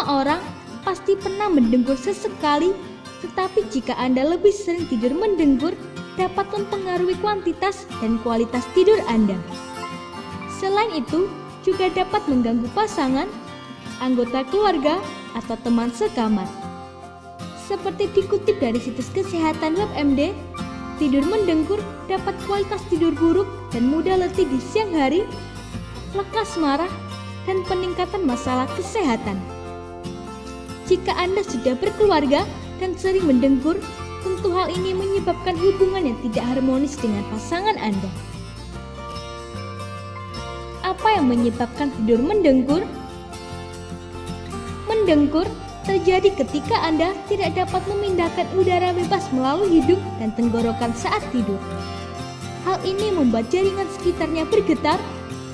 Semua orang pasti pernah mendengkur sesekali, tetapi jika Anda lebih sering tidur mendengkur, dapat mempengaruhi kuantitas dan kualitas tidur Anda. Selain itu, juga dapat mengganggu pasangan, anggota keluarga, atau teman sekamar. Seperti dikutip dari situs kesehatan WebMD, tidur mendengkur dapat kualitas tidur buruk dan mudah letih di siang hari, lekas marah, dan peningkatan masalah kesehatan. Jika Anda sudah berkeluarga dan sering mendengkur, tentu hal ini menyebabkan hubungan yang tidak harmonis dengan pasangan Anda. Apa yang menyebabkan tidur mendengkur? Mendengkur terjadi ketika Anda tidak dapat memindahkan udara bebas melalui hidung dan tenggorokan saat tidur. Hal ini membuat jaringan sekitarnya bergetar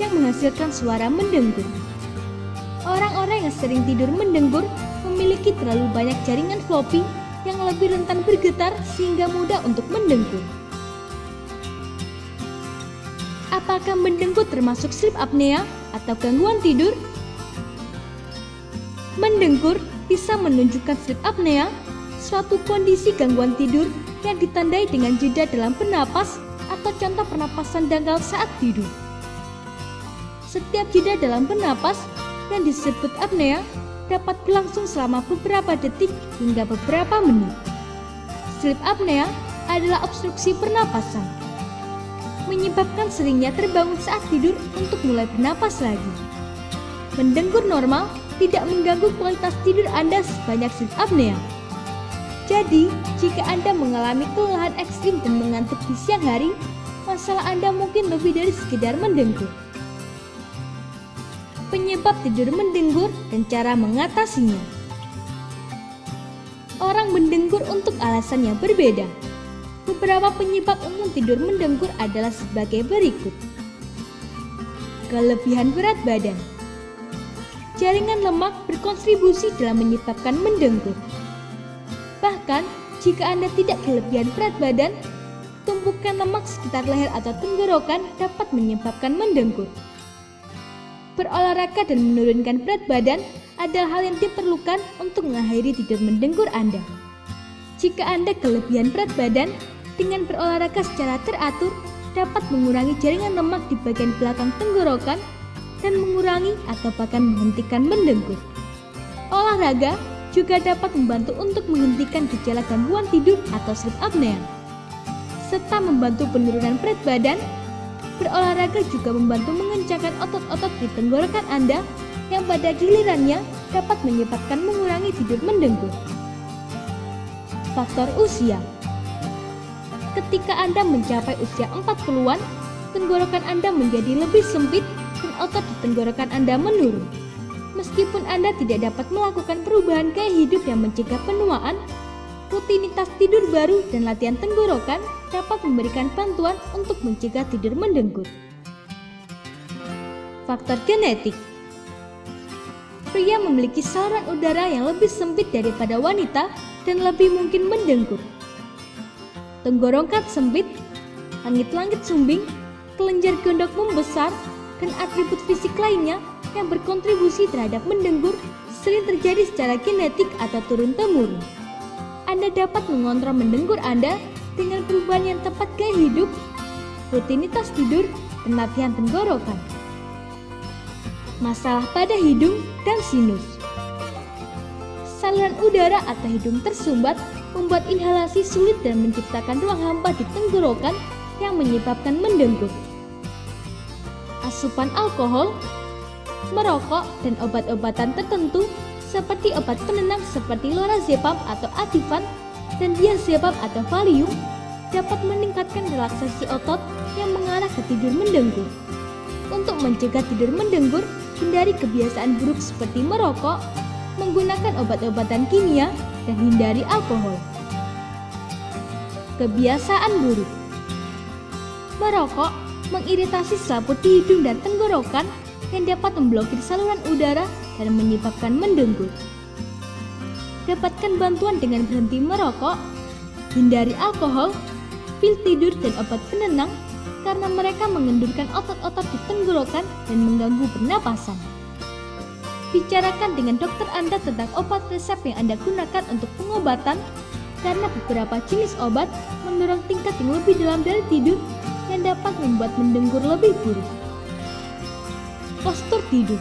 yang menghasilkan suara mendengkur. Orang-orang yang sering tidur mendengkur memiliki terlalu banyak jaringan floppy yang lebih rentan bergetar sehingga mudah untuk mendengkur. Apakah mendengkur termasuk sleep apnea atau gangguan tidur? Mendengkur bisa menunjukkan sleep apnea, suatu kondisi gangguan tidur yang ditandai dengan jeda dalam bernapas atau contoh pernapasan dangkal saat tidur. Setiap jeda dalam bernapas yang disebut apnea dapat berlangsung selama beberapa detik hingga beberapa menit. Sleep apnea adalah obstruksi pernapasan, menyebabkan seringnya terbangun saat tidur untuk mulai bernapas lagi. Mendengkur normal tidak mengganggu kualitas tidur Anda sebanyak sleep apnea. Jadi, jika Anda mengalami kelelahan ekstrim dan mengantuk di siang hari, masalah Anda mungkin lebih dari sekedar mendengkur. Penyebab tidur mendengkur dan cara mengatasinya. Orang mendengkur untuk alasan yang berbeda. Beberapa penyebab umum tidur mendengkur adalah sebagai berikut. Kelebihan berat badan. Jaringan lemak berkontribusi dalam menyebabkan mendengkur. Bahkan, jika Anda tidak kelebihan berat badan, tumpukan lemak sekitar leher atau tenggorokan dapat menyebabkan mendengkur. Berolahraga dan menurunkan berat badan adalah hal yang diperlukan untuk mengakhiri tidur mendengkur Anda. Jika Anda kelebihan berat badan, dengan berolahraga secara teratur dapat mengurangi jaringan lemak di bagian belakang tenggorokan dan mengurangi atau bahkan menghentikan mendengkur. Olahraga juga dapat membantu untuk menghentikan gejala gangguan tidur atau sleep apnea, serta membantu penurunan berat badan. Berolahraga juga membantu mengencangkan otot-otot di tenggorokan Anda yang pada gilirannya dapat menyebabkan mengurangi tidur mendengkur. Faktor usia. Ketika Anda mencapai usia 40-an, tenggorokan Anda menjadi lebih sempit dan otot di tenggorokan Anda menurun. Meskipun Anda tidak dapat melakukan perubahan gaya hidup yang mencegah penuaan, rutinitas tidur baru dan latihan tenggorokan dapat memberikan bantuan untuk mencegah tidur mendengkur. Faktor genetik. Pria memiliki saluran udara yang lebih sempit daripada wanita dan lebih mungkin mendengkur. Tenggorokan sempit, langit-langit sumbing, kelenjar gondok membesar, dan atribut fisik lainnya yang berkontribusi terhadap mendengkur sering terjadi secara genetik atau turun-temurun. Anda dapat mengontrol mendengkur Anda dengan perubahan yang tepat gaya hidup, rutinitas tidur, dan latihan tenggorokan. Masalah pada hidung dan sinus. Saluran udara atau hidung tersumbat membuat inhalasi sulit dan menciptakan ruang hampa di tenggorokan yang menyebabkan mendengkur. Asupan alkohol, merokok, dan obat-obatan tertentu seperti obat penenang seperti lorazepam atau Ativan dan diazepam atau Valium dapat meningkatkan relaksasi otot yang mengarah ke tidur mendengkur. Untuk mencegah tidur mendengkur, hindari kebiasaan buruk seperti merokok, menggunakan obat-obatan kimia, dan hindari alkohol. Kebiasaan buruk. Merokok mengiritasi selaput di hidung dan tenggorokan yang dapat memblokir saluran udara dan menyebabkan mendengkur. Dapatkan bantuan dengan berhenti merokok, hindari alkohol, pil tidur, dan obat penenang karena mereka mengendurkan otot-otot di tenggorokan dan mengganggu pernapasan. Bicarakan dengan dokter Anda tentang obat resep yang Anda gunakan untuk pengobatan, karena beberapa jenis obat mendorong tingkat yang lebih dalam dari tidur yang dapat membuat mendengkur lebih buruk. Postur tidur.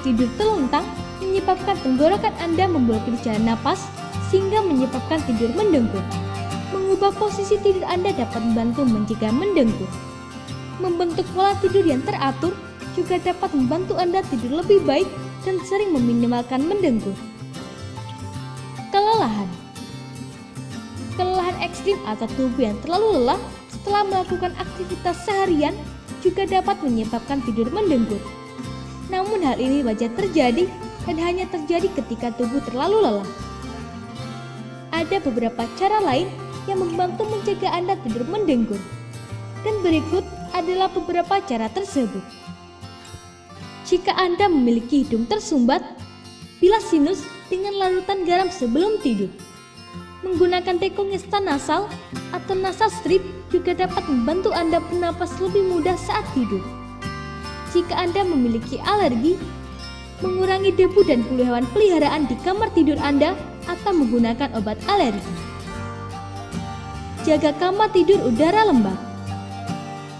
Tidur terlentang menyebabkan tenggorokan Anda memblokir jalan napas sehingga menyebabkan tidur mendengkur. Mengubah posisi tidur Anda dapat membantu mencegah mendengkur. Membentuk pola tidur yang teratur juga dapat membantu Anda tidur lebih baik dan sering meminimalkan mendengkur. Kelelahan. Kelelahan ekstrim atau tubuh yang terlalu lelah setelah melakukan aktivitas seharian juga dapat menyebabkan tidur mendengkur. Namun hal ini wajar terjadi dan hanya terjadi ketika tubuh terlalu lelah. Ada beberapa cara lain yang membantu mencegah Anda tidur mendengkur. Dan berikut adalah beberapa cara tersebut. Jika Anda memiliki hidung tersumbat, bilas sinus dengan larutan garam sebelum tidur. Menggunakan dekongestan nasal atau nasal strip juga dapat membantu Anda bernapas lebih mudah saat tidur. Jika Anda memiliki alergi, mengurangi debu dan bulu hewan peliharaan di kamar tidur Anda atau menggunakan obat alergi. Jaga kamar tidur udara lembab.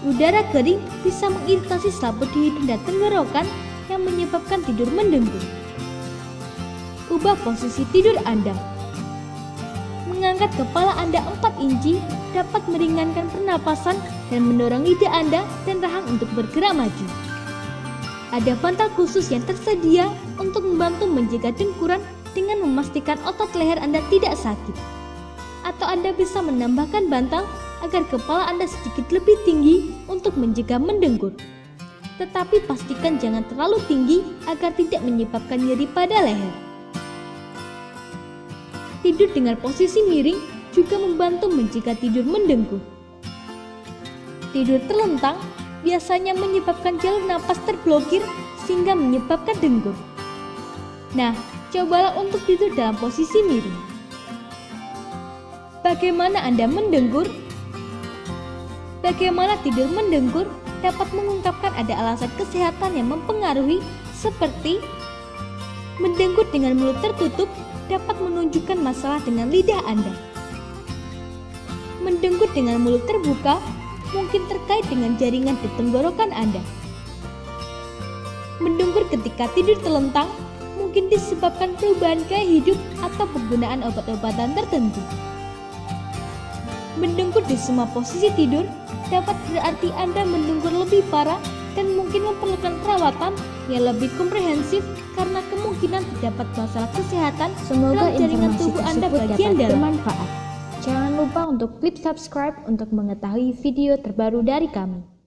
Udara kering bisa mengiritasi selaput di hidung dan tenggorokan yang menyebabkan tidur mendengkur. Ubah posisi tidur Anda. Mengangkat kepala Anda 4 inci dapat meringankan pernapasan dan mendorong lidah Anda dan rahang untuk bergerak maju. Ada bantal khusus yang tersedia untuk membantu menjaga dengkuran dengan memastikan otot leher Anda tidak sakit. Atau Anda bisa menambahkan bantal agar kepala Anda sedikit lebih tinggi untuk mencegah mendengkur. Tetapi pastikan jangan terlalu tinggi agar tidak menyebabkan nyeri pada leher. Tidur dengan posisi miring juga membantu mencegah tidur mendengkur. Tidur terlentang biasanya menyebabkan jalur napas terblokir sehingga menyebabkan dengkur. Nah, cobalah untuk tidur dalam posisi miring. Bagaimana Anda mendengkur? Bagaimana tidur mendengkur dapat mengungkapkan ada alasan kesehatan yang mempengaruhi seperti mendengkur dengan mulut tertutup dapat menunjukkan masalah dengan lidah Anda. Mendengkur dengan mulut terbuka mungkin terkait dengan jaringan di tenggorokan Anda. Mendengkur ketika tidur terlentang mungkin disebabkan perubahan gaya hidup atau penggunaan obat-obatan tertentu. Mendengkur di semua posisi tidur dapat berarti Anda mendengkur lebih parah dan mungkin memerlukan perawatan yang lebih komprehensif karena kemungkinan terdapat masalah kesehatan Semoga dalam jaringan informasi tubuh Anda tersebut bagian dapat dalam. bermanfaat. Jangan lupa untuk klik subscribe untuk mengetahui video terbaru dari kami.